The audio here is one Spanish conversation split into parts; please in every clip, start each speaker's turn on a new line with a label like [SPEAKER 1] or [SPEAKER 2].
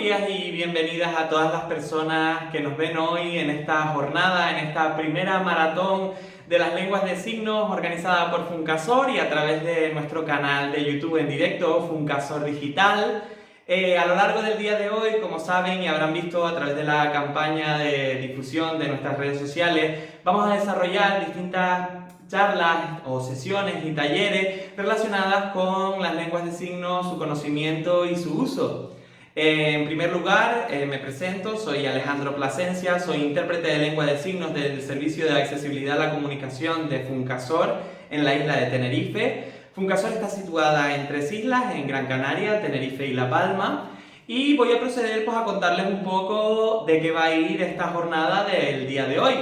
[SPEAKER 1] días y bienvenidas a todas las personas que nos ven hoy en esta jornada, en esta primera maratón de las lenguas de signos organizada por Funcasor y a través de nuestro canal de YouTube en directo, Funcasor Digital. A lo largo del día de hoy, como saben y habrán visto a través de la campaña de difusión de nuestras redes sociales, vamos a desarrollar distintas charlas o sesiones y talleres relacionadas con las lenguas de signos, su conocimiento y su uso. En primer lugar, me presento, soy Alejandro Plasencia, soy intérprete de lengua de signos del Servicio de Accesibilidad a la Comunicación de Funcasor en la isla de Tenerife. Funcasor está situada en 3 islas, en Gran Canaria, Tenerife y La Palma, y voy a proceder a contarles un poco de qué va a ir esta jornada del día de hoy.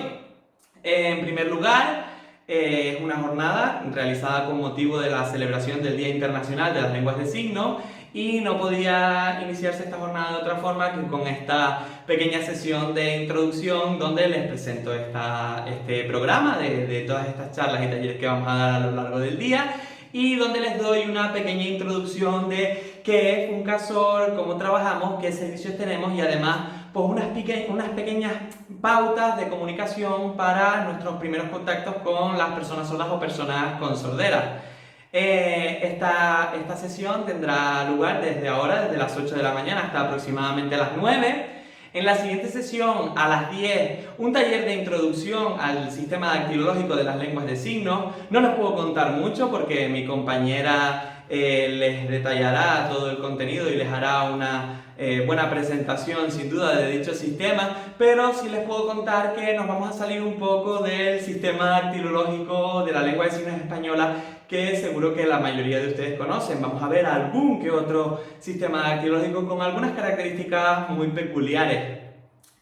[SPEAKER 1] En primer lugar, es una jornada realizada con motivo de la celebración del Día Internacional de las Lenguas de Signos y no podía iniciarse esta jornada de otra forma que con esta pequeña sesión de introducción donde les presento este programa de todas estas charlas y talleres que vamos a dar a lo largo del día y donde les doy una pequeña introducción de qué es Funcasor, cómo trabajamos, qué servicios tenemos y además pues unas pequeñas pautas de comunicación para nuestros primeros contactos con las personas sordas o personas con sordera. Esta sesión tendrá lugar desde ahora, desde las 8 de la mañana hasta aproximadamente las 9. En la siguiente sesión, a las 10, un taller de introducción al sistema dactilológico de las lenguas de signos. No les puedo contar mucho porque mi compañera les detallará todo el contenido y les hará una buena presentación sin duda de dicho sistema, pero sí les puedo contar que nos vamos a salir un poco del sistema dactilológico de la lengua de signos española que seguro que la mayoría de ustedes conocen. Vamos a ver algún que otro sistema dactilológico con algunas características muy peculiares.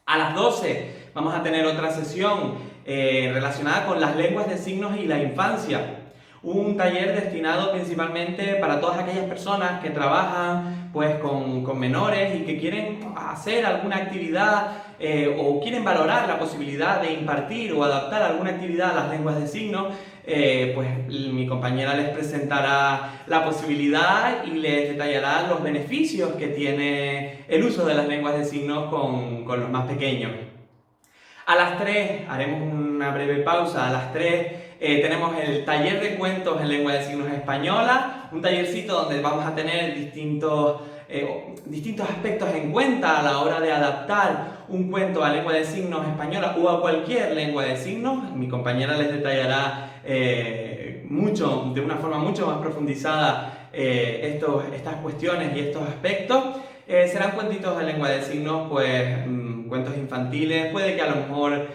[SPEAKER 1] A las 12 vamos a tener otra sesión relacionada con las lenguas de signos y la infancia. Un taller destinado principalmente para todas aquellas personas que trabajan pues, con menores y que quieren hacer alguna actividad o quieren valorar la posibilidad de impartir o adaptar alguna actividad a las lenguas de signos. Pues mi compañera les presentará la posibilidad y les detallará los beneficios que tiene el uso de las lenguas de signos con los más pequeños. A las 3 haremos una breve pausa. A las 3 tenemos el taller de cuentos en lengua de signos española, un tallercito donde vamos a tener distintos aspectos en cuenta a la hora de adaptar un cuento a lengua de signos española o a cualquier lengua de signos. Mi compañera les detallará de una forma mucho más profundizada estas cuestiones y estos aspectos. Serán cuentitos de lengua de signos, pues cuentos infantiles, puede que a lo mejor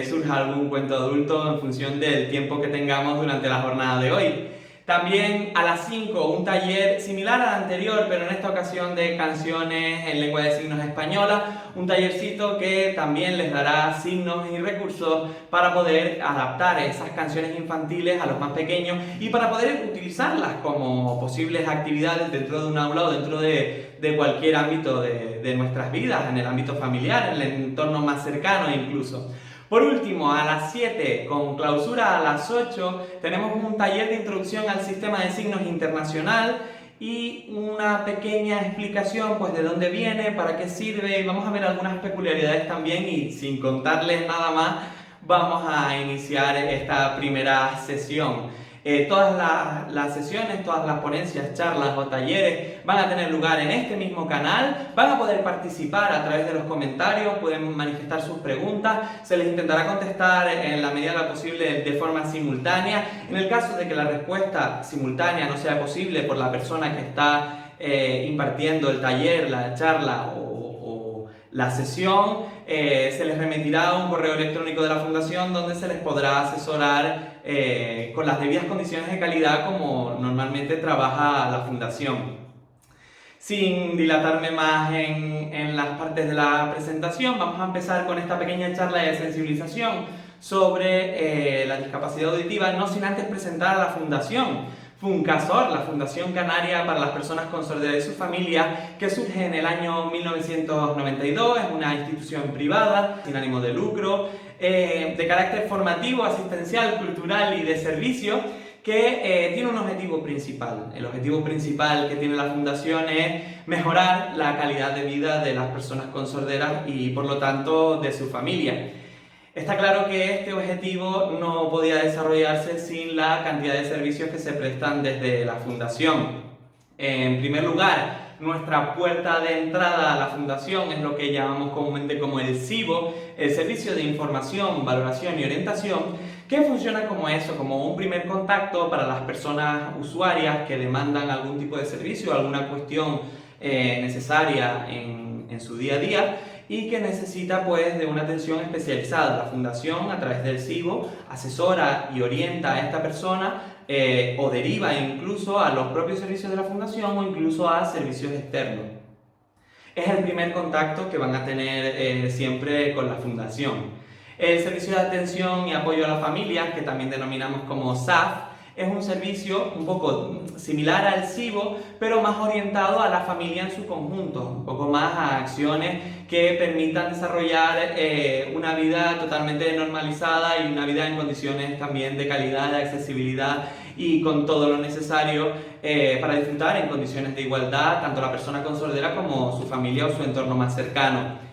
[SPEAKER 1] surja algún cuento adulto en función del tiempo que tengamos durante la jornada de hoy. También a las 5 un taller similar al anterior, pero en esta ocasión de canciones en lengua de signos española, un tallercito que también les dará signos y recursos para poder adaptar esas canciones infantiles a los más pequeños y para poder utilizarlas como posibles actividades dentro de un aula o dentro de cualquier ámbito de nuestras vidas, en el ámbito familiar, en el entorno más cercano incluso. Por último, a las 7, con clausura a las 8, tenemos un taller de introducción al sistema de signos internacional y una pequeña explicación pues, de dónde viene, para qué sirve, y vamos a ver algunas peculiaridades también y sin contarles nada más, vamos a iniciar esta primera sesión. Todas las sesiones, todas las ponencias, charlas o talleres van a tener lugar en este mismo canal, van a poder participar a través de los comentarios, pueden manifestar sus preguntas, se les intentará contestar en la medida de lo posible de forma simultánea. En el caso de que la respuesta simultánea no sea posible por la persona que está impartiendo el taller, la charla o la sesión, se les remitirá un correo electrónico de la Fundación donde se les podrá asesorar con las debidas condiciones de calidad como normalmente trabaja la Fundación. Sin dilatarme más en las partes de la presentación, vamos a empezar con esta pequeña charla de sensibilización sobre la discapacidad auditiva, no sin antes presentar a la Fundación. Funcasor, la Fundación Canaria para las Personas con Sordera y su Familia, que surge en el año 1992, es una institución privada, sin ánimo de lucro, de carácter formativo, asistencial, cultural y de servicio, que tiene un objetivo principal. El objetivo principal que tiene la fundación es mejorar la calidad de vida de las personas con sordera y por lo tanto de su familia. Está claro que este objetivo no podía desarrollarse sin la cantidad de servicios que se prestan desde la fundación. En primer lugar, nuestra puerta de entrada a la fundación es lo que llamamos comúnmente como el SIVO, el Servicio de Información, Valoración y Orientación, que funciona como eso, como un primer contacto para las personas usuarias que demandan algún tipo de servicio, alguna cuestión necesaria en su día a día y que necesita pues de una atención especializada. La fundación, a través del SIVO, asesora y orienta a esta persona o deriva incluso a los propios servicios de la fundación o incluso a servicios externos. Es el primer contacto que van a tener siempre con la fundación. El servicio de atención y apoyo a las familias, que también denominamos como SAF, es un servicio un poco similar al SIVO, pero más orientado a la familia en su conjunto, un poco más a acciones que permitan desarrollar una vida totalmente normalizada y una vida en condiciones también de calidad, de accesibilidad y con todo lo necesario para disfrutar en condiciones de igualdad, tanto la persona con sordera como su familia o su entorno más cercano.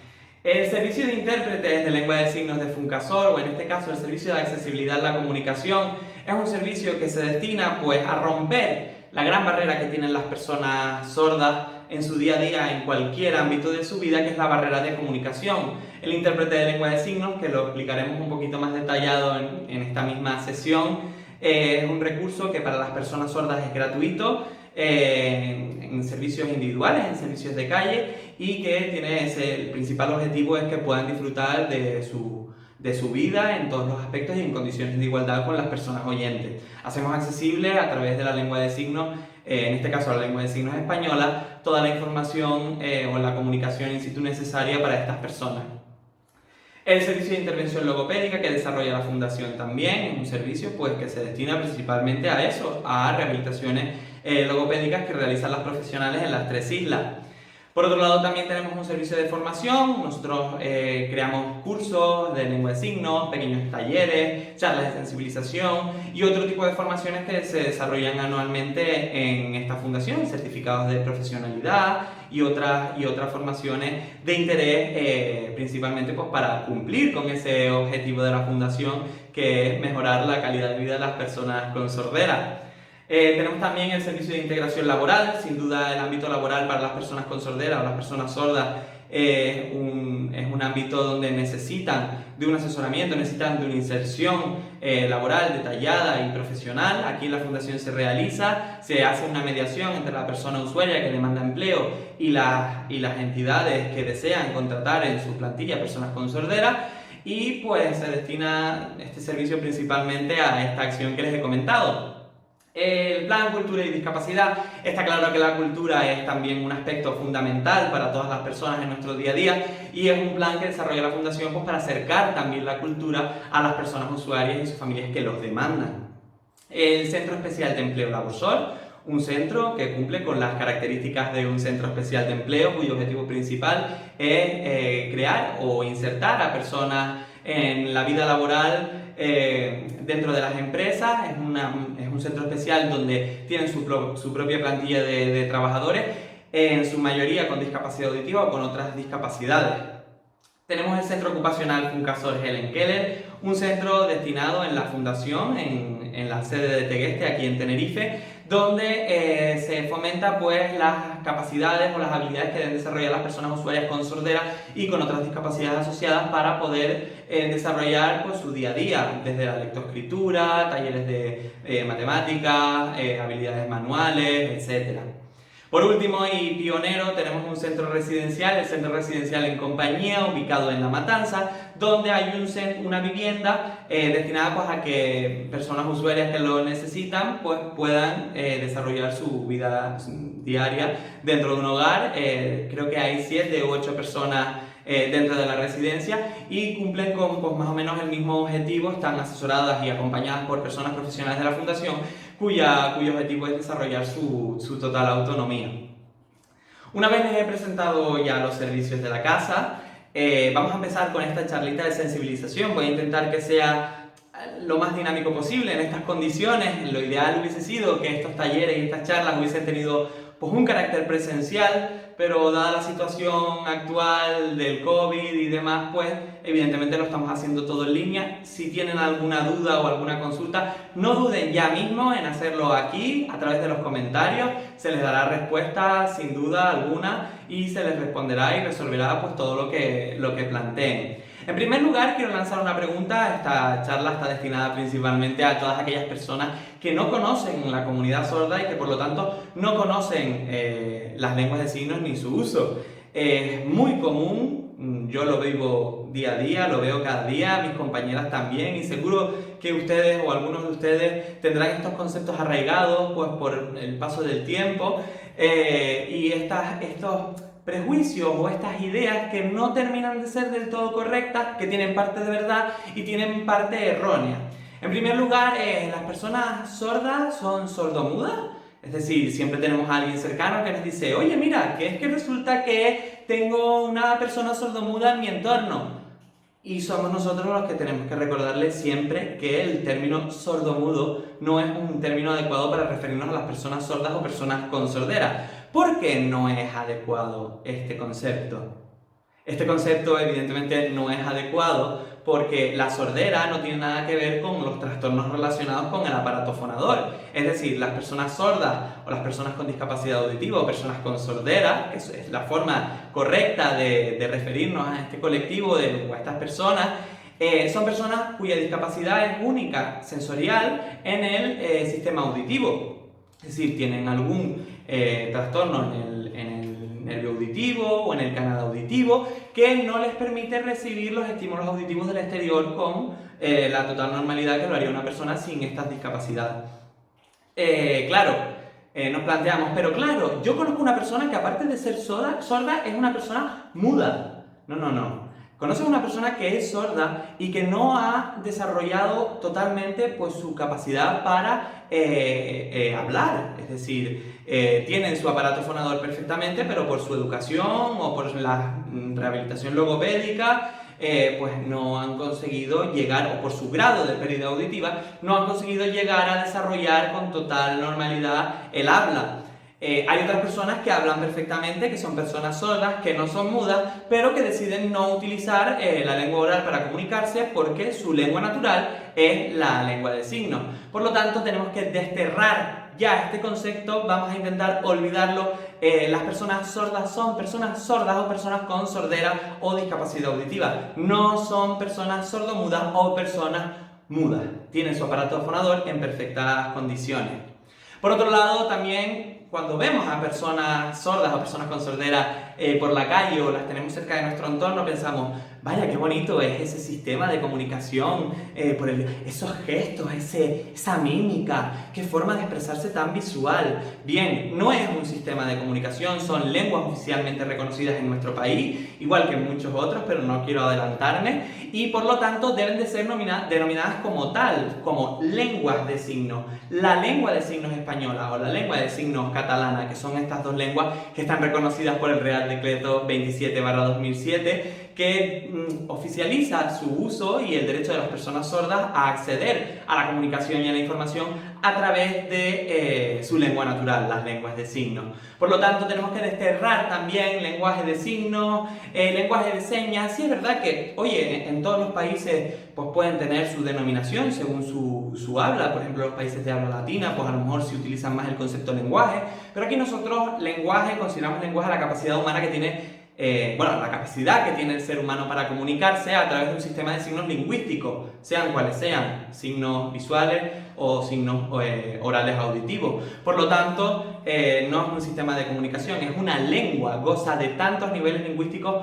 [SPEAKER 1] El servicio de intérpretes de lengua de signos de Funcasor, o en este caso el servicio de accesibilidad a la comunicación, es un servicio que se destina pues, a romper la gran barrera que tienen las personas sordas en su día a día, en cualquier ámbito de su vida, que es la barrera de comunicación. El intérprete de lengua de signos, que lo explicaremos un poquito más detallado en esta misma sesión, es un recurso que para las personas sordas es gratuito, en servicios individuales, en servicios de calle, y que tiene el principal objetivo es que puedan disfrutar de su vida en todos los aspectos y en condiciones de igualdad con las personas oyentes. Hacemos accesible a través de la lengua de signos, en este caso la lengua de signos española, toda la información o la comunicación in situ necesaria para estas personas. El servicio de intervención logopédica que desarrolla la fundación también es un servicio pues, que se destina principalmente a eso, a rehabilitaciones logopédicas que realizan las profesionales en las 3 islas. Por otro lado, también tenemos un servicio de formación. Nosotros creamos cursos de lengua de signos, pequeños talleres, charlas de sensibilización y otro tipo de formaciones que se desarrollan anualmente en esta fundación, certificados de profesionalidad y otras formaciones de interés, principalmente pues, para cumplir con ese objetivo de la fundación, que es mejorar la calidad de vida de las personas con sordera. Tenemos también el servicio de integración laboral. Sin duda el ámbito laboral para las personas con sordera o las personas sordas es un ámbito donde necesitan de un asesoramiento, necesitan de una inserción laboral detallada y profesional. Aquí en la fundación se realiza, se hace una mediación entre la persona usuaria que demanda empleo y las entidades que desean contratar en su plantilla personas con sordera, y pues se destina este servicio principalmente a esta acción que les he comentado. El plan Cultura y Discapacidad. Está claro que la cultura es también un aspecto fundamental para todas las personas en nuestro día a día, y es un plan que desarrolla la Fundación pues, para acercar también la cultura a las personas usuarias y sus familias que los demandan. El Centro Especial de Empleo Laborsol, un centro que cumple con las características de un centro especial de empleo, cuyo objetivo principal es crear o insertar a personas en la vida laboral dentro de las empresas. Es un centro especial donde tienen su propia plantilla de trabajadores, en su mayoría con discapacidad auditiva o con otras discapacidades. Tenemos el Centro Ocupacional Funcasor Helen Keller, un centro destinado en la fundación, en la sede de Tegueste, aquí en Tenerife, donde se fomenta pues, las capacidades o las habilidades que deben desarrollar las personas usuarias con sordera y con otras discapacidades asociadas para poder desarrollar pues, su día a día, desde la lectoescritura, talleres de matemáticas, habilidades manuales, etc. Por último y pionero, tenemos un centro residencial, el Centro Residencial En Compañía, ubicado en La Matanza, donde hay una vivienda destinada pues, a que personas usuarias que lo necesitan pues, puedan desarrollar su vida diaria dentro de un hogar. Creo que hay 7 u 8 personas dentro de la residencia y cumplen con pues, más o menos el mismo objetivo. Están asesoradas y acompañadas por personas profesionales de la Fundación cuyo objetivo es desarrollar su total autonomía. Una vez les he presentado ya los servicios de la casa, vamos a empezar con esta charlita de sensibilización. Voy a intentar que sea lo más dinámico posible en estas condiciones. Lo ideal hubiese sido que estos talleres y estas charlas hubiesen tenido pues un carácter presencial, pero dada la situación actual del COVID y demás, pues evidentemente lo estamos haciendo todo en línea. Si tienen alguna duda o alguna consulta, no duden ya mismo en hacerlo aquí a través de los comentarios. Se les dará respuesta sin duda alguna y se les responderá y resolverá pues todo lo que planteen. En primer lugar, quiero lanzar una pregunta. Esta charla está destinada principalmente a todas aquellas personas que no conocen la comunidad sorda y que por lo tanto no conocen las lenguas de signos ni su uso. Es muy común, yo lo vivo día a día, lo veo cada día, mis compañeras también, y seguro que ustedes o algunos de ustedes tendrán estos conceptos arraigados pues, por el paso del tiempo y estos prejuicios o estas ideas que no terminan de ser del todo correctas, que tienen parte de verdad y tienen parte errónea. En primer lugar, las personas sordas son sordomudas, es decir, siempre tenemos a alguien cercano que nos dice, oye, mira, que es que resulta que tengo una persona sordomuda en mi entorno. Y somos nosotros los que tenemos que recordarles siempre que el término sordomudo no es un término adecuado para referirnos a las personas sordas o personas con sordera. ¿Por qué no es adecuado este concepto? Este concepto evidentemente no es adecuado porque la sordera no tiene nada que ver con los trastornos relacionados con el aparato fonador. Es decir, las personas sordas o las personas con discapacidad auditiva o personas con sordera, que es la forma correcta de referirnos a este colectivo o a estas personas, son personas cuya discapacidad es única, sensorial, en el sistema auditivo. Es decir, tienen algún trastorno en el nervio auditivo o en el canal auditivo que no les permite recibir los estímulos auditivos del exterior con la total normalidad que lo haría una persona sin estas discapacidades. Claro, nos planteamos, pero claro, yo conozco una persona que aparte de ser sorda es una persona muda. No. Conoces a una persona que es sorda y que no ha desarrollado totalmente pues, su capacidad para hablar. Es decir, tienen su aparato fonador perfectamente, pero por su educación o por la rehabilitación logopédica, pues no han conseguido llegar, o por su grado de pérdida auditiva, no han conseguido llegar a desarrollar con total normalidad el habla. Hay otras personas que hablan perfectamente, que son personas sordas, que no son mudas, pero que deciden no utilizar la lengua oral para comunicarse porque su lengua natural es la lengua de signos. Por lo tanto, tenemos que desterrar ya este concepto, vamos a intentar olvidarlo. Las personas sordas son personas sordas o personas con sordera o discapacidad auditiva. No son personas sordomudas o personas mudas. Tienen su aparato fonador en perfectas condiciones. Por otro lado, también cuando vemos a personas sordas o personas con sordera por la calle o las tenemos cerca de nuestro entorno, pensamos, vaya, qué bonito es ese sistema de comunicación, esos gestos, esa mímica, qué forma de expresarse tan visual. Bien, no es un sistema de comunicación, son lenguas oficialmente reconocidas en nuestro país, igual que en muchos otros, pero no quiero adelantarme, y por lo tanto deben de ser denominadas como tal, como lenguas de signos. La lengua de signos española o la lengua de signos catalana, que son estas dos lenguas que están reconocidas por el Real Decreto 27/2007, que oficializa su uso y el derecho de las personas sordas a acceder a la comunicación y a la información a través de su lengua natural, las lenguas de signos. Por lo tanto, tenemos que desterrar también lenguaje de signos, lenguaje de señas. Sí es verdad que, oye, en todos los países pues, pueden tener su denominación según su habla. Por ejemplo, los países de habla latina, pues a lo mejor se utilizan más el concepto lenguaje, pero aquí nosotros consideramos lenguaje la capacidad humana que tiene la capacidad que tiene el ser humano para comunicarse a través de un sistema de signos lingüísticos, sean cuales sean, signos visuales o signos orales auditivos. Por lo tanto, no es un sistema de comunicación, es una lengua, goza de tantos niveles lingüísticos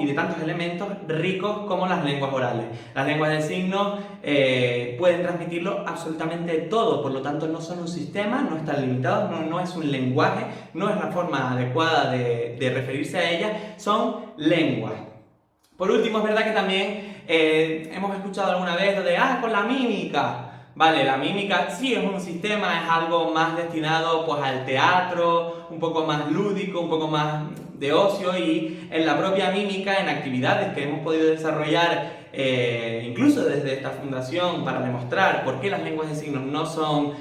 [SPEAKER 1] y de tantos elementos ricos como las lenguas orales. Las lenguas de signos pueden transmitirlo absolutamente todo, por lo tanto no son un sistema, no están limitados, no es un lenguaje, no es la forma adecuada de referirse a ellas, son lenguas. Por último, es verdad que también hemos escuchado alguna vez lo de con la mímica. Vale, la mímica sí es un sistema, es algo más destinado pues, al teatro, un poco más lúdico, un poco más de ocio, y en la propia mímica, en actividades que hemos podido desarrollar incluso desde esta fundación, para demostrar por qué las lenguas de signos no son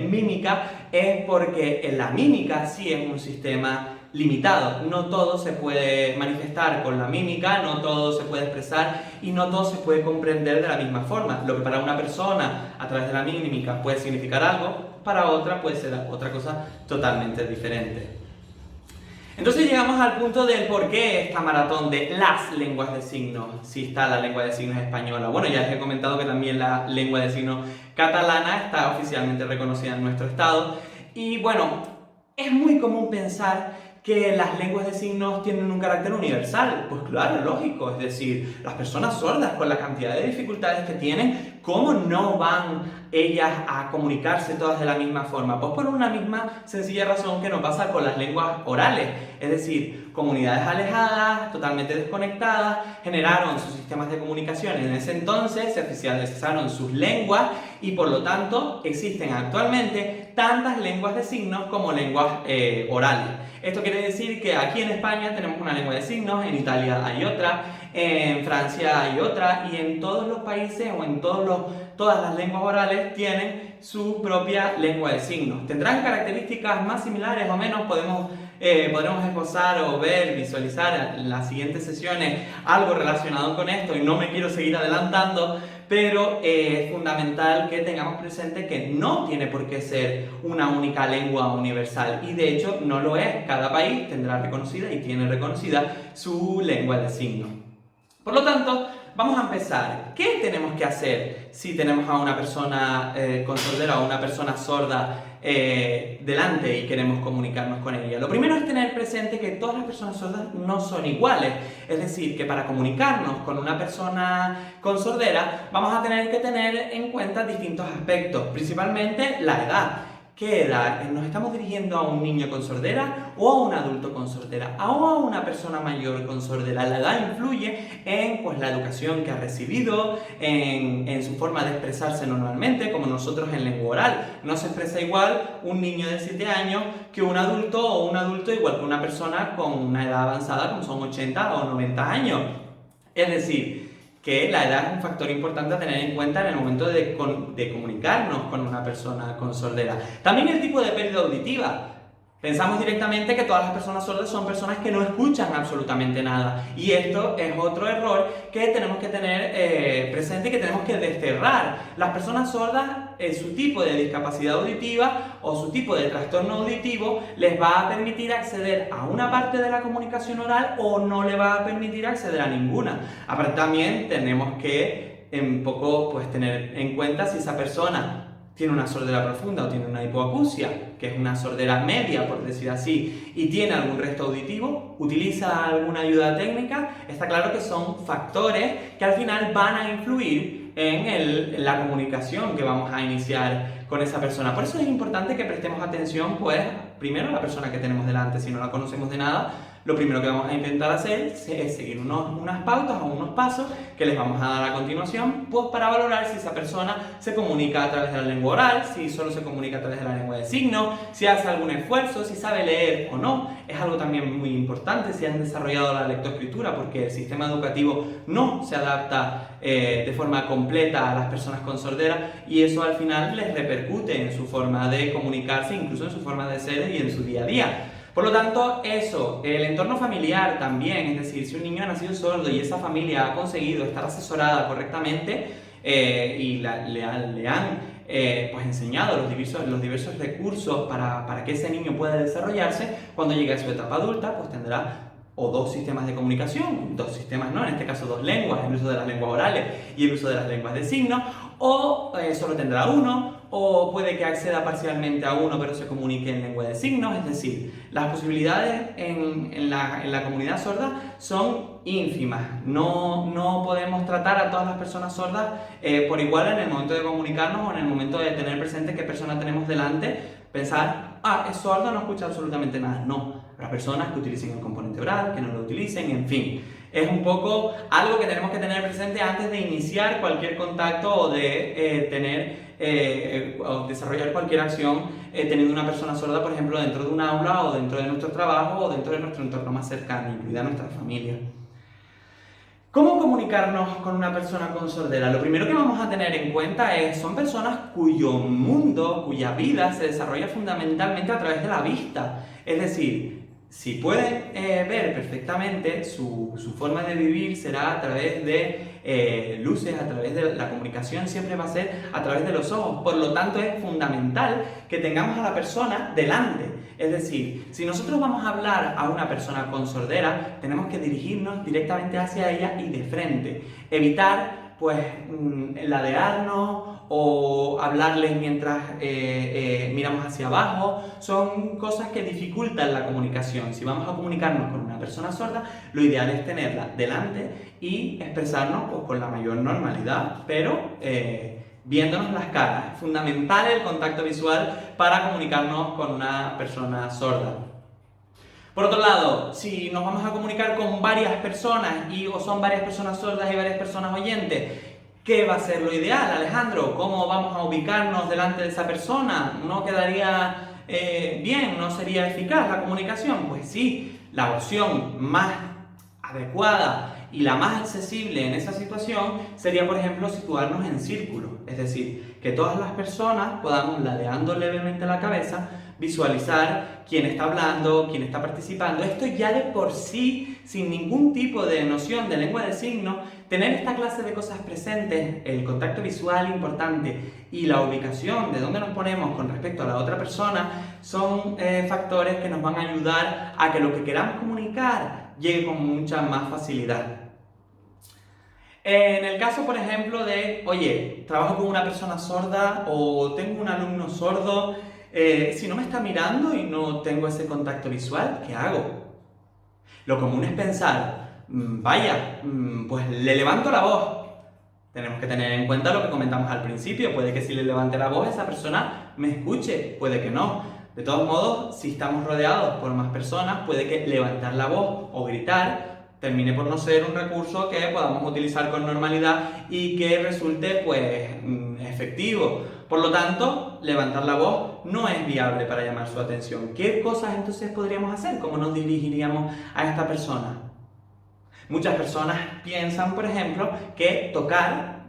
[SPEAKER 1] mímica, es porque la mímica sí es un sistema limitado. No todo se puede manifestar con la mímica, no todo se puede expresar y no todo se puede comprender de la misma forma. Lo que para una persona a través de la mímica puede significar algo, para otra puede ser otra cosa totalmente diferente. Entonces llegamos al punto del por qué esta maratón de las lenguas de signos. Si está la lengua de signos española. Bueno, ya les he comentado que también la lengua de signos catalana está oficialmente reconocida en nuestro estado. Y bueno, es muy común pensar que las lenguas de signos tienen un carácter universal. Pues claro, lógico, es decir, las personas sordas con la cantidad de dificultades que tienen, ¿cómo no van ellas a comunicarse todas de la misma forma? Pues por una misma sencilla razón que nos pasa con las lenguas orales, es decir, comunidades alejadas, totalmente desconectadas, generaron sus sistemas de comunicación en ese entonces, se oficializaron sus lenguas y por lo tanto existen actualmente tantas lenguas de signos como lenguas orales. Esto quiere decir que aquí en España tenemos una lengua de signos, en Italia hay otra, en Francia hay otra y en todos los países o en todas las lenguas orales tienen su propia lengua de signos. Tendrán características más similares o menos, podremos esbozar o ver, visualizar en las siguientes sesiones algo relacionado con esto y no me quiero seguir adelantando, pero es fundamental que tengamos presente que no tiene por qué ser una única lengua universal y de hecho no lo es. Cada país tendrá reconocida y tiene reconocida su lengua de signos. Por lo tanto, vamos a empezar. ¿Qué tenemos que hacer si tenemos a una persona con sordera o una persona sorda delante y queremos comunicarnos con ella? Lo primero es tener presente que todas las personas sordas no son iguales. Es decir, que para comunicarnos con una persona con sordera vamos a tener que tener en cuenta distintos aspectos, principalmente la edad. ¿Qué edad? ¿Nos estamos dirigiendo a un niño con sordera o a un adulto con sordera? ¿O a una persona mayor con sordera? La edad influye en la educación que ha recibido, en su forma de expresarse normalmente, como nosotros en lengua oral. No se expresa igual un niño de 7 años que un adulto o un adulto igual que una persona con una edad avanzada como son 80 o 90 años. Es decir, que la edad es un factor importante a tener en cuenta en el momento de comunicarnos con una persona con sordera. También el tipo de pérdida auditiva. Pensamos directamente que todas las personas sordas son personas que no escuchan absolutamente nada. Y esto es otro error que tenemos que tener presente y que tenemos que desterrar. Las personas sordas, su tipo de discapacidad auditiva o su tipo de trastorno auditivo les va a permitir acceder a una parte de la comunicación oral o no le va a permitir acceder a ninguna. Aparte también tenemos que tener en cuenta si esa persona tiene una sordera profunda o tiene una hipoacusia, que es una sordera media, por decir así, y tiene algún resto auditivo, utiliza alguna ayuda técnica, está claro que son factores que al final van a influir en la comunicación que vamos a iniciar con esa persona. Por eso es importante que prestemos atención, primero a la persona que tenemos delante. Si no la conocemos de nada, lo primero que vamos a intentar hacer es seguir unas pautas o unos pasos que les vamos a dar a continuación, para valorar si esa persona se comunica a través de la lengua oral, si solo se comunica a través de la lengua de signos, si hace algún esfuerzo, si sabe leer o no. Es algo también muy importante si han desarrollado la lectoescritura, porque el sistema educativo no se adapta de forma completa a las personas con sordera y eso al final les repercute en su forma de comunicarse, incluso en su forma de ser y en su día a día. Por lo tanto, el entorno familiar también, es decir, si un niño ha nacido sordo y esa familia ha conseguido estar asesorada correctamente y le han enseñado los diversos recursos para que ese niño pueda desarrollarse, cuando llegue a su etapa adulta, tendrá o dos sistemas de comunicación, dos sistemas no, en este caso dos lenguas, el uso de las lenguas orales y el uso de las lenguas de signos, o solo tendrá uno, o puede que acceda parcialmente a uno pero se comunique en lengua de signos. Es decir, las posibilidades en la comunidad sorda son ínfimas. No podemos tratar a todas las personas sordas por igual en el momento de comunicarnos o en el momento de tener presente qué persona tenemos delante, pensar, es sordo, no escucha absolutamente nada. No, habrá personas que utilicen el componente oral, que no lo utilicen, en fin. Es un poco algo que tenemos que tener presente antes de iniciar cualquier contacto o de o desarrollar cualquier acción teniendo una persona sorda, por ejemplo, dentro de un aula o dentro de nuestro trabajo o dentro de nuestro entorno más cercano, incluida nuestra familia. ¿Cómo comunicarnos con una persona con sordera? Lo primero que vamos a tener en cuenta son personas cuyo mundo, cuya vida se desarrolla fundamentalmente a través de la vista. Es decir, si pueden ver perfectamente, su forma de vivir será a través de luces, a través de la comunicación siempre va a ser a través de los ojos. Por lo tanto, es fundamental que tengamos a la persona delante. Es decir, si nosotros vamos a hablar a una persona con sordera, tenemos que dirigirnos directamente hacia ella y de frente. Evitar, pues, ladearnos o hablarles mientras miramos hacia abajo. Son cosas que dificultan la comunicación. Si vamos a comunicarnos con una persona sorda, lo ideal es tenerla delante y expresarnos pues, con la mayor normalidad, pero viéndonos las caras. Es fundamental el contacto visual para comunicarnos con una persona sorda. Por otro lado, si nos vamos a comunicar con varias personas o son varias personas sordas y varias personas oyentes, ¿qué va a ser lo ideal, Alejandro? ¿Cómo vamos a ubicarnos delante de esa persona? ¿No quedaría bien? ¿No sería eficaz la comunicación? Pues sí, la opción más adecuada y la más accesible en esa situación sería, por ejemplo, situarnos en círculo. Es decir, que todas las personas podamos, ladeando levemente la cabeza, visualizar quién está hablando, quién está participando. Esto ya de por sí, sin ningún tipo de noción de lengua de signos, tener esta clase de cosas presentes, el contacto visual importante y la ubicación de dónde nos ponemos con respecto a la otra persona, son factores que nos van a ayudar a que lo que queramos comunicar llegue con mucha más facilidad. En el caso, por ejemplo, de, oye, trabajo con una persona sorda o tengo un alumno sordo, si no me está mirando y no tengo ese contacto visual, ¿qué hago? Lo común es pensar, vaya, pues le levanto la voz. Tenemos que tener en cuenta lo que comentamos al principio, puede que si le levante la voz esa persona me escuche, puede que no. De todos modos, si estamos rodeados por más personas, puede que levantar la voz o gritar termine por no ser un recurso que podamos utilizar con normalidad y que resulte pues efectivo. Por lo tanto, levantar la voz no es viable para llamar su atención. ¿Qué cosas entonces podríamos hacer? ¿Cómo nos dirigiríamos a esta persona? Muchas personas piensan, por ejemplo, que tocar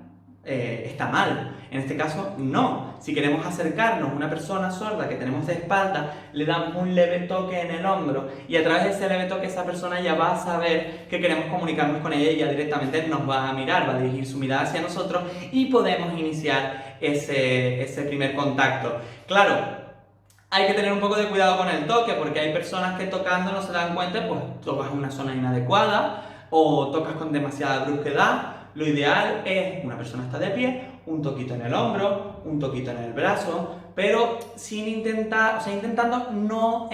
[SPEAKER 1] está mal. En este caso, no. Si queremos acercarnos a una persona sorda que tenemos de espalda, le damos un leve toque en el hombro y a través de ese leve toque esa persona ya va a saber que queremos comunicarnos con ella y ya directamente nos va a mirar, va a dirigir su mirada hacia nosotros y podemos iniciar ese primer contacto. Claro, hay que tener un poco de cuidado con el toque porque hay personas que tocando no se dan cuenta, pues tocas en una zona inadecuada o tocas con demasiada brusquedad. Lo ideal es, una persona está de pie, un toquito en el hombro, un toquito en el brazo, pero sin intentando no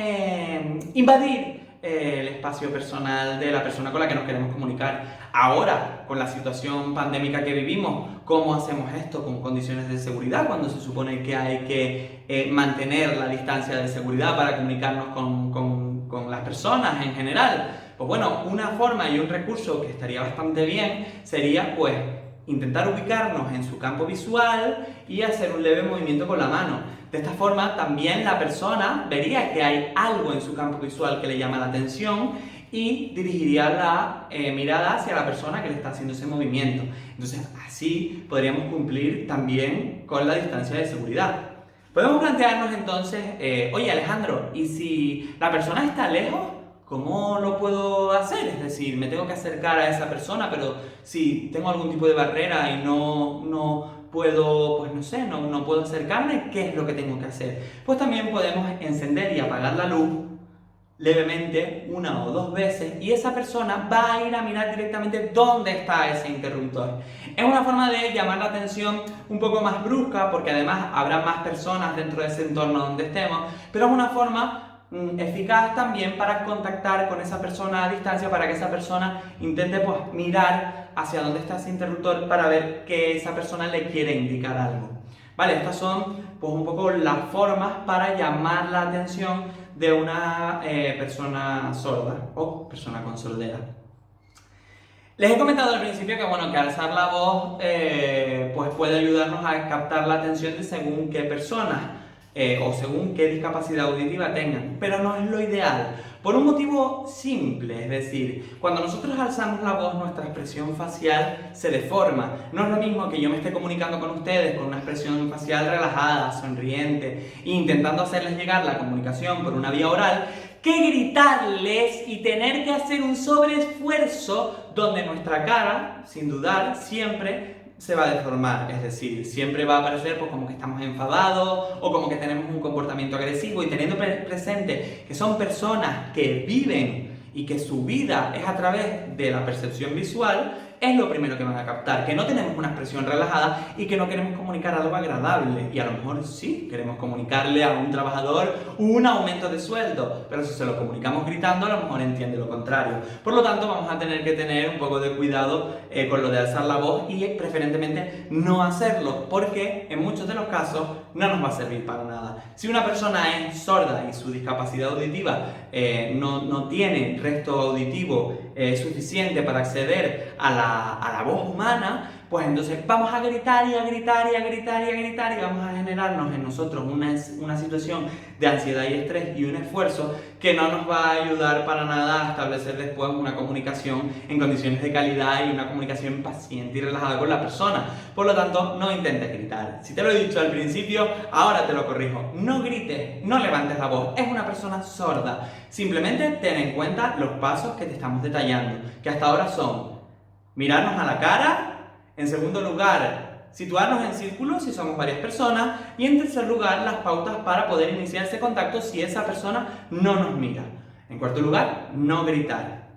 [SPEAKER 1] invadir el espacio personal de la persona con la que nos queremos comunicar. Ahora, con la situación pandémica que vivimos, ¿cómo hacemos esto con condiciones de seguridad cuando se supone que hay que mantener la distancia de seguridad para comunicarnos con las personas en general? Pues bueno, una forma y un recurso que estaría bastante bien sería pues intentar ubicarnos en su campo visual y hacer un leve movimiento con la mano. De esta forma también la persona vería que hay algo en su campo visual que le llama la atención y dirigiría la mirada hacia la persona que le está haciendo ese movimiento. Entonces así podríamos cumplir también con la distancia de seguridad. Podemos plantearnos entonces, oye Alejandro, ¿y si la persona está lejos? ¿Cómo lo puedo hacer? Es decir, me tengo que acercar a esa persona, pero si tengo algún tipo de barrera y no puedo, pues no sé, no puedo acercarme, ¿qué es lo que tengo que hacer? Pues también podemos encender y apagar la luz levemente 1 o 2 veces y esa persona va a ir a mirar directamente dónde está ese interruptor. Es una forma de llamar la atención un poco más brusca porque además habrá más personas dentro de ese entorno donde estemos, pero es una forma eficaz también para contactar con esa persona a distancia, para que esa persona intente pues mirar hacia dónde está ese interruptor para ver que esa persona le quiere indicar algo. Vale, estas son pues un poco las formas para llamar la atención de una persona sorda o persona con sordera. Les he comentado al principio que bueno, que alzar la voz pues puede ayudarnos a captar la atención de según qué personas. o según qué discapacidad auditiva tengan, pero no es lo ideal. Por un motivo simple, es decir, cuando nosotros alzamos la voz, nuestra expresión facial se deforma. No es lo mismo que yo me esté comunicando con ustedes con una expresión facial relajada, sonriente, intentando hacerles llegar la comunicación por una vía oral, que gritarles y tener que hacer un sobreesfuerzo donde nuestra cara, sin dudar, siempre se va a deformar, es decir, siempre va a parecer pues, como que estamos enfadados o como que tenemos un comportamiento agresivo, y teniendo presente que son personas que viven y que su vida es a través de la percepción visual, es lo primero que van a captar, que no tenemos una expresión relajada y que no queremos comunicar algo agradable. Y a lo mejor sí queremos comunicarle a un trabajador un aumento de sueldo, pero si se lo comunicamos gritando, a lo mejor entiende lo contrario. Por lo tanto, vamos a tener que tener un poco de cuidado con lo de alzar la voz y preferentemente no hacerlo, porque en muchos de los casos no nos va a servir para nada. Si una persona es sorda y su discapacidad auditiva no tiene resto auditivo suficiente para acceder a la voz humana, pues entonces vamos a gritar y a gritar y a gritar y a gritar y vamos a generarnos en nosotros una situación de ansiedad y estrés y un esfuerzo que no nos va a ayudar para nada a establecer después una comunicación en condiciones de calidad y una comunicación paciente y relajada con la persona. Por lo tanto, no intentes gritar. Si te lo he dicho al principio, ahora te lo corrijo. No grites, no levantes la voz. Es una persona sorda. Simplemente ten en cuenta los pasos que te estamos detallando, que hasta ahora son mirarnos a la cara. En segundo lugar, situarnos en círculos si somos varias personas. Y en tercer lugar, las pautas para poder iniciar ese contacto si esa persona no nos mira. En cuarto lugar, no gritar.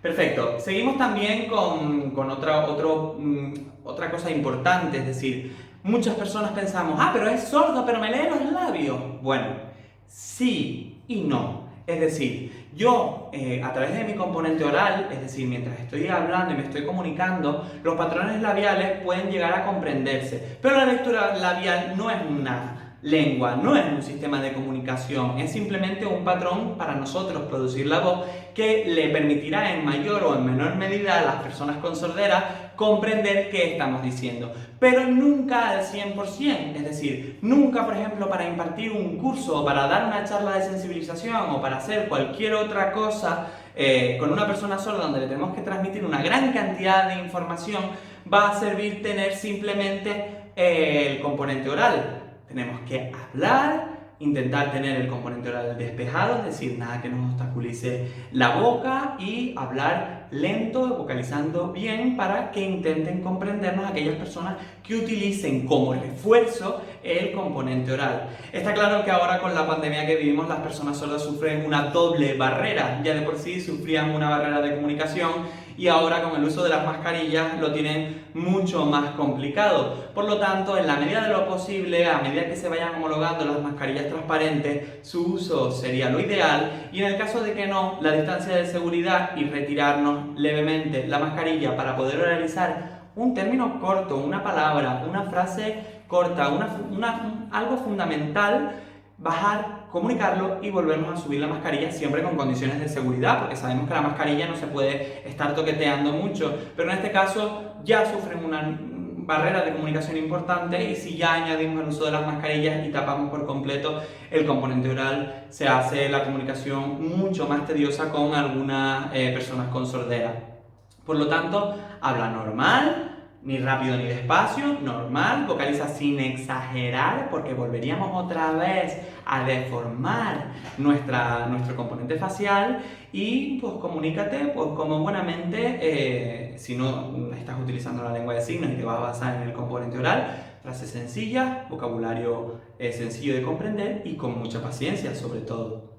[SPEAKER 1] Perfecto. Seguimos también con otra cosa importante. Es decir, muchas personas pensamos, pero es sordo, pero me lee los labios. Bueno, sí y no. Es decir, yo a través de mi componente oral, es decir, mientras estoy hablando y me estoy comunicando, los patrones labiales pueden llegar a comprenderse. Pero la lectura labial no es una lengua, no es un sistema de comunicación, es simplemente un patrón para nosotros producir la voz que le permitirá en mayor o en menor medida a las personas con sordera comprender qué estamos diciendo, pero nunca al 100%, es decir, nunca, por ejemplo, para impartir un curso o para dar una charla de sensibilización o para hacer cualquier otra cosa con una persona sorda donde le tenemos que transmitir una gran cantidad de información, va a servir tener simplemente el componente oral. Tenemos que hablar, intentar tener el componente oral despejado, es decir, nada que nos obstaculice la boca, y hablar lento, vocalizando bien, para que intenten comprendernos aquellas personas que utilicen como refuerzo el componente oral. Está claro que ahora con la pandemia que vivimos, las personas sordas sufren una doble barrera. Ya de por sí sufrían una barrera de comunicación y ahora con el uso de las mascarillas lo tienen mucho más complicado. Por lo tanto, en la medida de lo posible, a medida que se vayan homologando las mascarillas transparentes, su uso sería lo ideal, y en el caso de que no, la distancia de seguridad y retirarnos levemente la mascarilla para poder realizar un término corto, una palabra, una frase corta, algo fundamental, bajar, comunicarlo y volvernos a subir la mascarilla, siempre con condiciones de seguridad, porque sabemos que la mascarilla no se puede estar toqueteando mucho, pero en este caso ya sufren una barrera de comunicación importante, y si ya añadimos el uso de las mascarillas y tapamos por completo el componente oral, se hace la comunicación mucho más tediosa con algunas personas con sordera. Por lo tanto, habla normal, ni rápido ni despacio, normal, vocaliza sin exagerar, porque volveríamos otra vez a deformar nuestro componente facial, y pues comunícate pues como buenamente, si no estás utilizando la lengua de signos y te vas a basar en el componente oral, frases sencillas, vocabulario sencillo de comprender y con mucha paciencia sobre todo.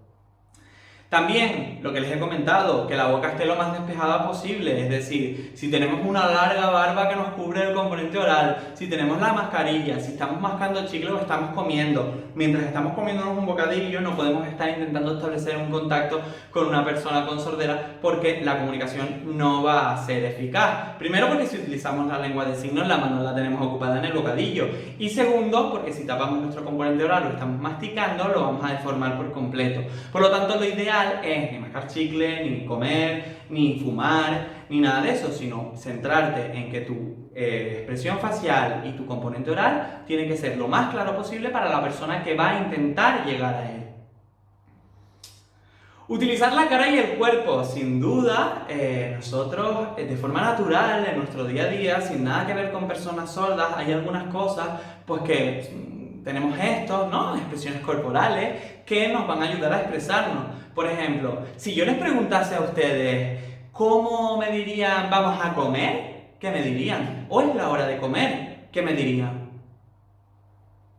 [SPEAKER 1] También, lo que les he comentado, que la boca esté lo más despejada posible, es decir, si tenemos una larga barba que nos cubre el componente oral, si tenemos la mascarilla, si estamos mascando chicle o estamos comiendo, mientras estamos comiéndonos un bocadillo no podemos estar intentando establecer un contacto con una persona con sordera, porque la comunicación no va a ser eficaz. Primero, porque si utilizamos la lengua de signos, la mano la tenemos ocupada en el bocadillo, y segundo, porque si tapamos nuestro componente oral o estamos masticando, lo vamos a deformar por completo. Por lo tanto, lo ideal ideal es ni mascar chicle, ni comer, ni fumar, ni nada de eso, sino centrarte en que tu expresión facial y tu componente oral tiene que ser lo más claro posible para la persona que va a intentar llegar a él. Utilizar la cara y el cuerpo, sin duda, nosotros de forma natural, en nuestro día a día, sin nada que ver con personas sordas, hay algunas cosas pues que tenemos gestos, ¿no? Expresiones corporales que nos van a ayudar a expresarnos. Por ejemplo, si yo les preguntase a ustedes cómo me dirían vamos a comer, ¿qué me dirían? ¿O es la hora de comer? ¿Qué me dirían?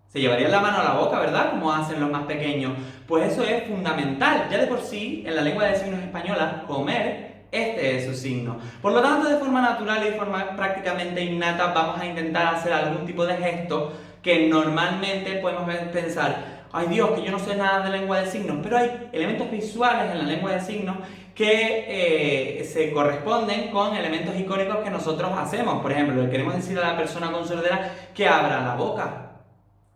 [SPEAKER 1] Se llevarían la mano a la boca, ¿verdad? Como hacen los más pequeños. Pues eso es fundamental. Ya de por sí, en la lengua de signos española, comer, este es su signo. Por lo tanto, de forma natural y de forma prácticamente innata, vamos a intentar hacer algún tipo de gesto que normalmente podemos pensar, ay Dios, que yo no sé nada de lengua de signos, pero hay elementos visuales en la lengua de signos que se corresponden con elementos icónicos que nosotros hacemos. Por ejemplo, le queremos decir a la persona con sordera que abra la boca.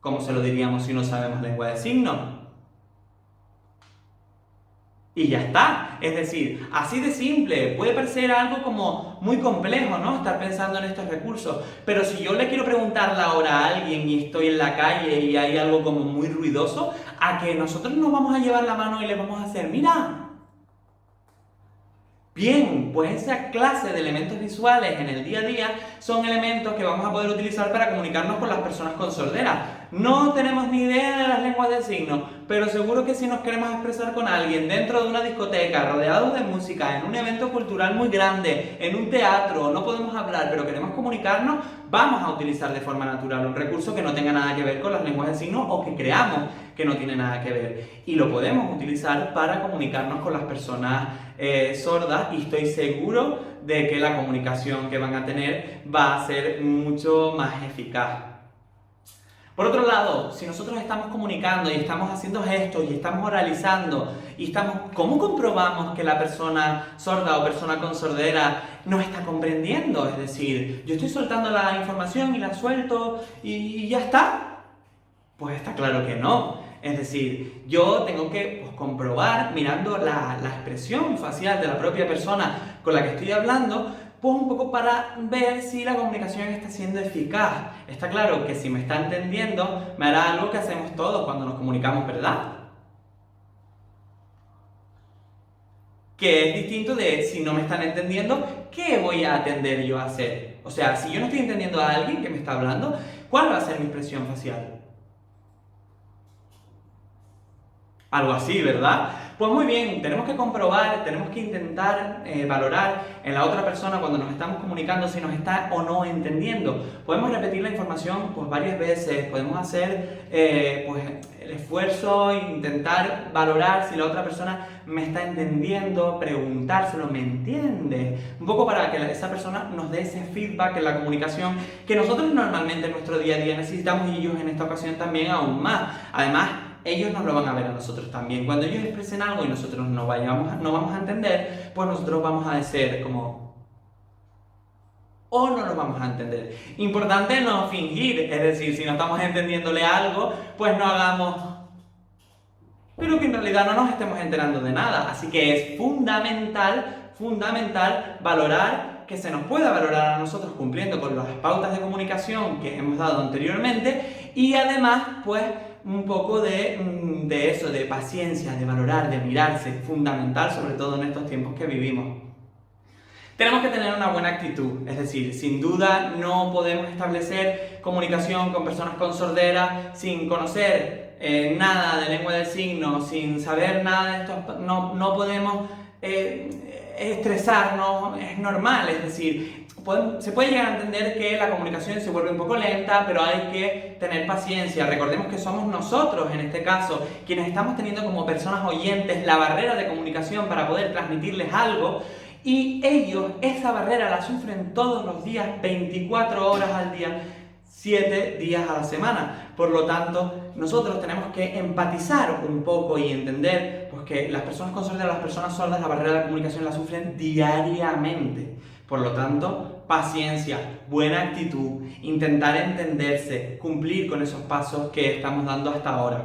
[SPEAKER 1] ¿Cómo se lo diríamos si no sabemos lengua de signos? Y ya está. Es decir, así de simple. Puede parecer algo como muy complejo, ¿no? Estar pensando en estos recursos. Pero si yo le quiero preguntar la hora a alguien y estoy en la calle y hay algo como muy ruidoso, a que nosotros nos vamos a llevar la mano y le vamos a hacer, mira. Bien, pues esa clase de elementos visuales en el día a día son elementos que vamos a poder utilizar para comunicarnos con las personas con sordera. No tenemos ni idea de las lenguas de signos, pero seguro que si nos queremos expresar con alguien dentro de una discoteca, rodeados de música, en un evento cultural muy grande, en un teatro, no podemos hablar, pero queremos comunicarnos, vamos a utilizar de forma natural un recurso que no tenga nada que ver con las lenguas de signos o que creamos que no tiene nada que ver. Y lo podemos utilizar para comunicarnos con las personas sordas y estoy seguro de que la comunicación que van a tener va a ser mucho más eficaz. Por otro lado, si nosotros estamos comunicando y estamos haciendo gestos y estamos oralizando ¿cómo comprobamos que la persona sorda o persona con sordera nos está comprendiendo? Es decir, yo estoy soltando la información y la suelto y ya está. Pues está claro que no. Es decir, yo tengo que comprobar mirando la expresión facial de la propia persona con la que estoy hablando, pues un poco para ver si la comunicación está siendo eficaz. Está claro que si me está entendiendo, me hará algo que hacemos todos cuando nos comunicamos, ¿verdad? Que es distinto de si no me están entendiendo, ¿qué voy a atender yo a hacer? O sea, si yo no estoy entendiendo a alguien que me está hablando, ¿cuál va a ser mi expresión facial? Algo así, ¿verdad? Pues muy bien, tenemos que comprobar, tenemos que intentar valorar en la otra persona cuando nos estamos comunicando si nos está o no entendiendo. Podemos repetir la información pues varias veces, podemos hacer pues el esfuerzo, intentar valorar si la otra persona me está entendiendo, preguntárselo, ¿me entiende? Un poco para que esa persona nos dé ese feedback en la comunicación que nosotros normalmente en nuestro día a día necesitamos y ellos en esta ocasión también aún más. Además, ellos nos lo van a ver a nosotros también. Cuando ellos expresen algo y nosotros no vamos a entender, pues nosotros vamos a decir como o no lo vamos a entender. Importante no fingir, es decir, si no estamos entendiéndole algo, pues no hagamos, pero que en realidad no nos estemos enterando de nada. Así que es fundamental valorar que se nos pueda valorar a nosotros cumpliendo con las pautas de comunicación que hemos dado anteriormente y además, pues, un poco de eso, de paciencia, de valorar, de mirarse, fundamental sobre todo en estos tiempos que vivimos. Tenemos que tener una buena actitud, es decir, sin duda no podemos establecer comunicación con personas con sordera sin conocer nada de lengua de signos, sin saber nada de esto, no podemos estresarnos, es normal, es decir, se puede llegar a entender que la comunicación se vuelve un poco lenta, pero hay que tener paciencia. Recordemos que somos nosotros, en este caso, quienes estamos teniendo como personas oyentes la barrera de comunicación para poder transmitirles algo, y ellos esa barrera la sufren todos los días, 24 horas al día, 7 días a la semana. Por lo tanto, nosotros tenemos que empatizar un poco y entender pues, que las personas con sordera, las personas sordas, la barrera de la comunicación la sufren diariamente. Por lo tanto, paciencia, buena actitud, intentar entenderse, cumplir con esos pasos que estamos dando hasta ahora.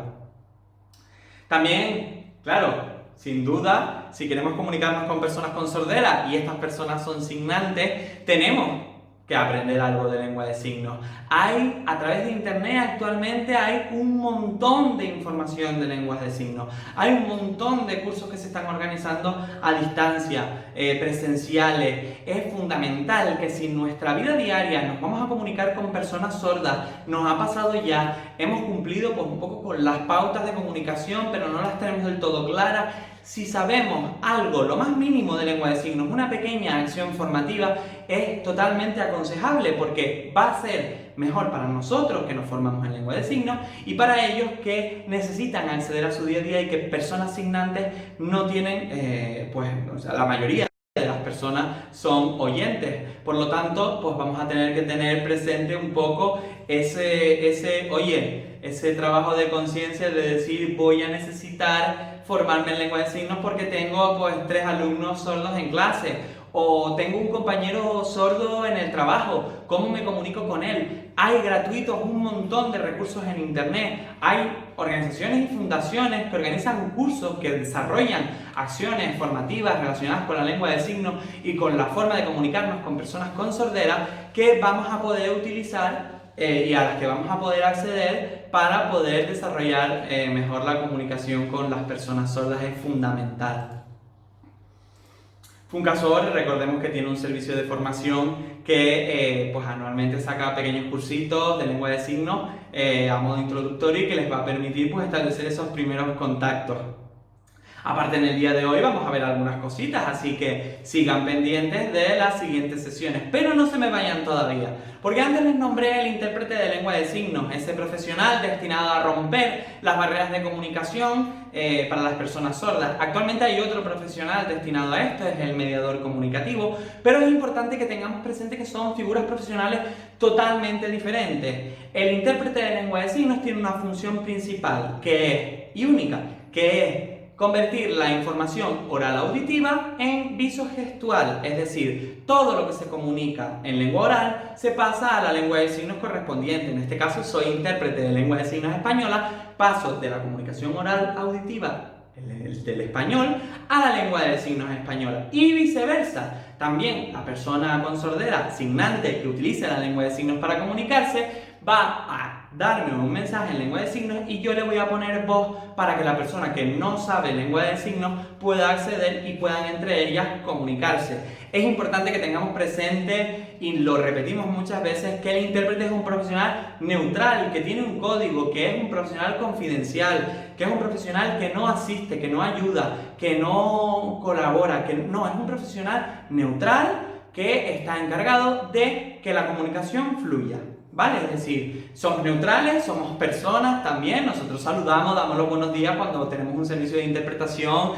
[SPEAKER 1] También, claro, sin duda, si queremos comunicarnos con personas con sordera y estas personas son signantes, tenemos que aprender algo de lengua de signos. A través de internet actualmente hay un montón de información de lenguas de signos. Hay un montón de cursos que se están organizando a distancia, presenciales. Es fundamental que si en nuestra vida diaria nos vamos a comunicar con personas sordas, nos ha pasado ya, hemos cumplido pues, un poco con las pautas de comunicación, pero no las tenemos del todo claras. Si sabemos algo, lo más mínimo de lengua de signos, una pequeña acción formativa, es totalmente aconsejable porque va a ser mejor para nosotros que nos formamos en lengua de signos y para ellos que necesitan acceder a su día a día y que personas signantes no tienen, la mayoría de las personas son oyentes. Por lo tanto, pues vamos a tener que tener presente un poco ese trabajo de conciencia de decir voy a necesitar formarme en lengua de signos porque tengo pues 3 alumnos sordos en clase o tengo un compañero sordo en el trabajo, ¿cómo me comunico con él? Hay gratuitos un montón de recursos en internet, hay organizaciones y fundaciones que organizan cursos que desarrollan acciones formativas relacionadas con la lengua de signos y con la forma de comunicarnos con personas con sordera que vamos a poder utilizar y a las que vamos a poder acceder para poder desarrollar mejor la comunicación con las personas sordas. Es fundamental. Funcasor, recordemos que tiene un servicio de formación que pues anualmente saca pequeños cursitos de lengua de signos a modo introductorio y que les va a permitir pues establecer esos primeros contactos. Aparte, en el día de hoy vamos a ver algunas cositas, así que sigan pendientes de las siguientes sesiones. Pero no se me vayan todavía, porque antes les nombré el intérprete de lengua de signos, ese profesional destinado a romper las barreras de comunicación para las personas sordas. Actualmente hay otro profesional destinado a esto, es el mediador comunicativo, pero es importante que tengamos presente que son figuras profesionales totalmente diferentes. El intérprete de lengua de signos tiene una función principal, y única, que es convertir la información oral auditiva en visogestual, es decir, todo lo que se comunica en lengua oral se pasa a la lengua de signos correspondiente. En este caso soy intérprete de lengua de signos española, paso de la comunicación oral auditiva del español a la lengua de signos española y viceversa. También la persona con sordera signante que utilice la lengua de signos para comunicarse va a darme un mensaje en lengua de signos y yo le voy a poner voz para que la persona que no sabe lengua de signos pueda acceder y puedan entre ellas comunicarse. Es importante que tengamos presente, y lo repetimos muchas veces, que el intérprete es un profesional neutral, que tiene un código, que es un profesional confidencial, que es un profesional que no asiste, que no ayuda, que no colabora, es un profesional neutral que está encargado de que la comunicación fluya. ¿Vale? Es decir, somos neutrales, somos personas también, nosotros saludamos, damos los buenos días cuando tenemos un servicio de interpretación,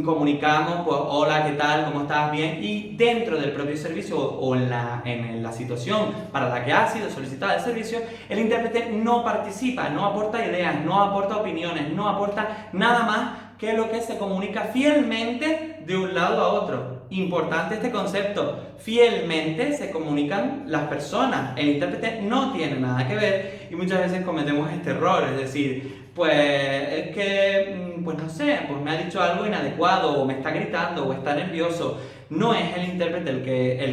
[SPEAKER 1] comunicamos, pues hola, ¿qué tal? ¿Cómo estás? Bien. Y dentro del propio servicio o en la situación para la que ha sido solicitada el servicio, el intérprete no participa, no aporta ideas, no aporta opiniones, no aporta nada más que lo que se comunica fielmente de un lado a otro. Importante este concepto, fielmente se comunican las personas, el intérprete no tiene nada que ver y muchas veces cometemos este error, es decir, pues es que, pues no sé, pues me ha dicho algo inadecuado o me está gritando o está nervioso. No es el intérprete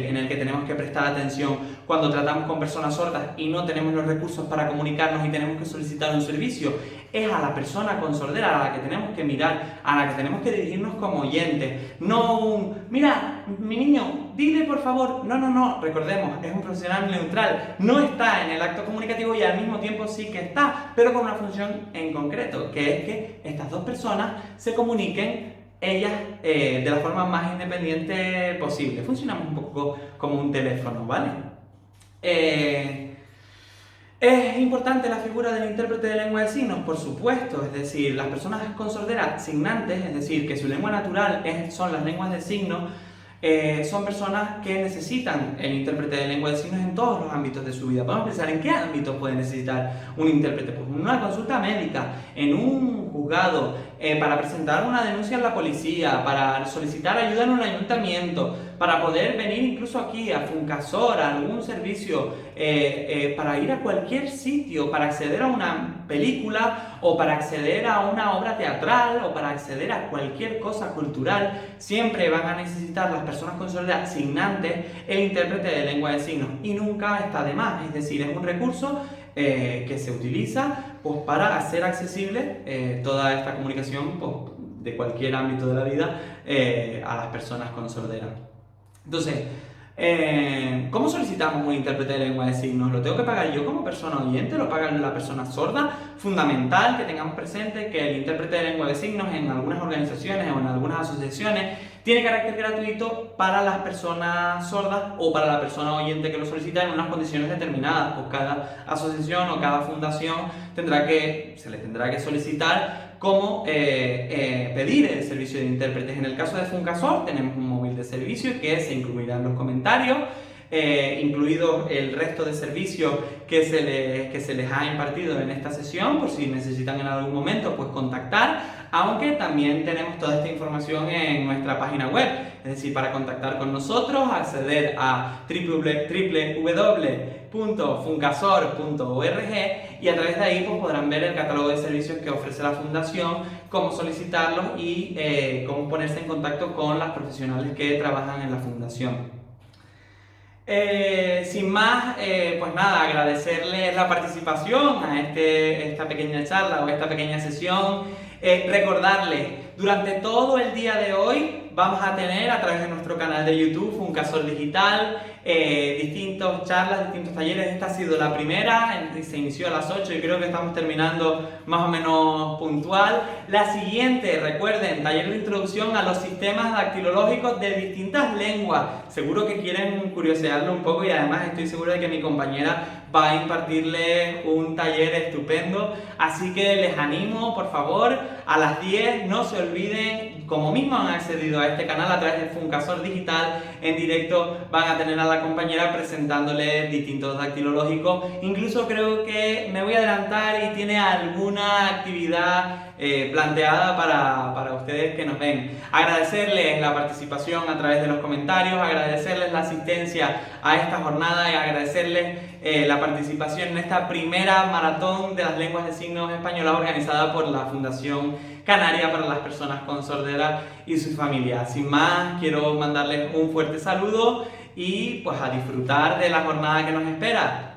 [SPEAKER 1] en el que tenemos que prestar atención cuando tratamos con personas sordas y no tenemos los recursos para comunicarnos y tenemos que solicitar un servicio. Es a la persona con sordera a la que tenemos que mirar, a la que tenemos que dirigirnos como oyentes. No mira, mi niño, dile por favor. No, recordemos, es un profesional neutral. No está en el acto comunicativo y al mismo tiempo sí que está, pero con una función en concreto, que es que estas dos personas se comuniquen ellas de la forma más independiente posible. Funcionamos un poco como un teléfono, ¿vale? ¿Es importante la figura del intérprete de lengua de signos? Por supuesto, es decir, las personas con sordera signantes, es decir, que su lengua natural son las lenguas de signos, son personas que necesitan el intérprete de lengua de signos en todos los ámbitos de su vida. Podemos pensar en qué ámbitos puede necesitar un intérprete. Pues en una consulta médica, en un juzgado, para presentar una denuncia en la policía, para solicitar ayuda en un ayuntamiento, para poder venir incluso aquí a Funcasor, a algún servicio, para ir a cualquier sitio, para acceder a una película o para acceder a una obra teatral o para acceder a cualquier cosa cultural, siempre van a necesitar las personas con sordera signantes el intérprete de lengua de signos, y nunca está de más. Es decir, es un recurso que se utiliza pues, para hacer accesible toda esta comunicación pues, de cualquier ámbito de la vida a las personas con sordera. Entonces, ¿cómo solicitamos un intérprete de lengua de signos? ¿Lo tengo que pagar yo como persona oyente? ¿Lo paga la persona sorda? Fundamental que tengamos presente que el intérprete de lengua de signos en algunas organizaciones o en algunas asociaciones tiene carácter gratuito para las personas sordas o para la persona oyente que lo solicita en unas condiciones determinadas. Pues cada asociación o cada fundación se le tendrá que solicitar cómo pedir el servicio de intérpretes. En el caso de Funcasor tenemos un móvil de servicio que se incluirá en los comentarios, incluido el resto de servicios que se les ha impartido en esta sesión, por si necesitan en algún momento pues contactar, aunque también tenemos toda esta información en nuestra página web. Es decir, para contactar con nosotros, acceder a www.funcasor.org, y a través de ahí pues, podrán ver el catálogo de servicios que ofrece la Fundación, cómo solicitarlos y cómo ponerse en contacto con las profesionales que trabajan en la Fundación. Sin más, pues nada, agradecerles la participación a esta pequeña charla o esta pequeña sesión. Recordarles, durante todo el día de hoy vamos a tener a través de nuestro canal de YouTube, Funcasor Digital, distintas charlas, distintos talleres. Esta ha sido la primera, se inició a las 8 y creo que estamos terminando más o menos puntual. La siguiente, recuerden, taller de introducción a los sistemas dactilológicos de distintas lenguas. Seguro que quieren curiosearlo un poco y además estoy seguro de que mi compañera va a impartirles un taller estupendo. Así que les animo, por favor, a las 10, no se olviden, como mismo han accedido a este canal a través de Funcasor Digital, en directo van a tener a la compañera presentándoles distintos dactilológicos. Incluso creo que me voy a adelantar y tiene alguna actividad planteada para ustedes que nos ven. Agradecerles la participación a través de los comentarios, agradecerles la asistencia a esta jornada y agradecerles la participación en esta primera maratón de las lenguas de signos españolas organizada por la Fundación Canaria para las personas con sordera y sus familias. Sin más, quiero mandarles un fuerte saludo y pues a disfrutar de la jornada que nos espera.